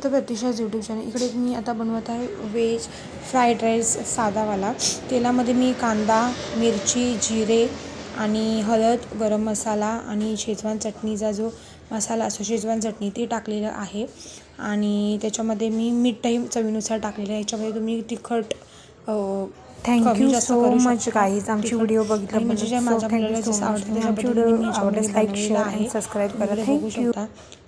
स्वागत आहे प्रतीक्षाज YouTube channel. इकडे मी आता बनवत आहे व्हेज फ्राईड राईस साधावाला। तेलामध्ये मी कांदा, मिरची, जिरे आणि हळद, गरम मसाला आणि शेजवान चटणीचा जो मसाला असतो शेजवान चटणी ती टाकलेलं आहे आणि त्याच्यामध्ये मी मीठही चवीनुसार टाकलेलं आहे। याच्यामध्ये तुम्ही तिखट थँक्यू सो मच गाईज आमची व्हिडिओ बघितल्याबद्दल। म्हणजे माझ्या मुलाला जसं आवडतं त्याच्या पद्धतीने आवडल्यास लाईक शेअर आणि सबस्क्राईब करा। थँक्यू।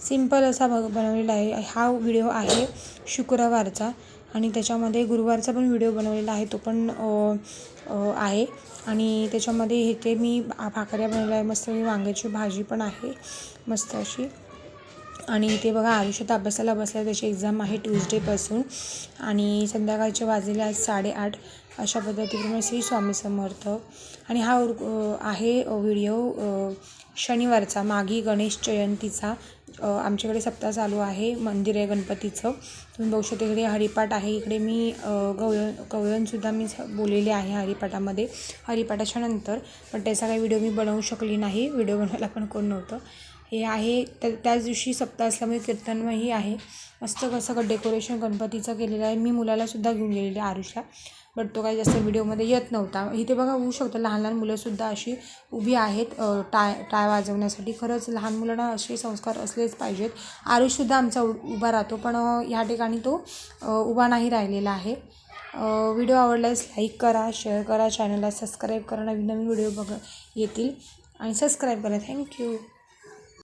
सिंपल असा बनवलेला आहे। हा व्हिडिओ आहे शुक्रवारचा आणि त्याच्यामध्ये गुरुवारचा पण व्हिडिओ बनवलेला आहे, तो पण आहे आणि त्याच्यामध्ये हे ते मी भाकऱ्या बनवल्या आहे, मस्त वांग्याची भाजी पण आहे मस्त अशी। आणि इथे बघा आयुष्यात अभ्यासाला बसला, त्याची एक्झाम आहे ट्यूजडेपासून आणि संध्याकाळचे वाजलेले आहेत 8:30। अशा पद्धतीने श्री स्वामी समर्थ। आणि हा आहे व्हिडिओ शनिवारचा, माघी गणेश जयंतीचा। आमच्याकडे सप्ताह चालू आहे, मंदिर आहे गणपतीचं, तुम्ही बघू शकता। इकडे हरिपाठ आहे, इकडे मी गवळणसुद्धा मी बोललेले आहे हरिपाठामध्ये, हरिपाठाच्या नंतर, पण त्याचा काही व्हिडिओ मी बनवू शकली नाही, व्हिडिओ बनवायला पण कोण नव्हतं। हे आहे त्याच दिवशी सप्ताह असल्यामुळे कीर्तनमयही आहे, मस्त कसं डेकोरेशन गणपतीचं केलेलं आहे। मी मुलालासुद्धा घेऊन गेलेले आरुषला, बट तो काही जास्त व्हिडिओमध्ये येत नव्हता। इथे बघा होऊ शकतं लहान लहान मुलंसुद्धा अशी उभी आहेत टाळ वाजवण्यासाठी। खरंच लहान मुलांना असे संस्कार असलेच पाहिजेत। आरुषसुद्धा आमचा उभा राहतो, पण ह्या ठिकाणी तो उभा नाही राहिलेला आहे। व्हिडिओ आवडल्यास लाईक करा, शेअर करा, चॅनलला सबस्क्राईब करा, नवीन नवीन व्हिडिओ येतील आणि सबस्क्राईब करा। थँक्यू।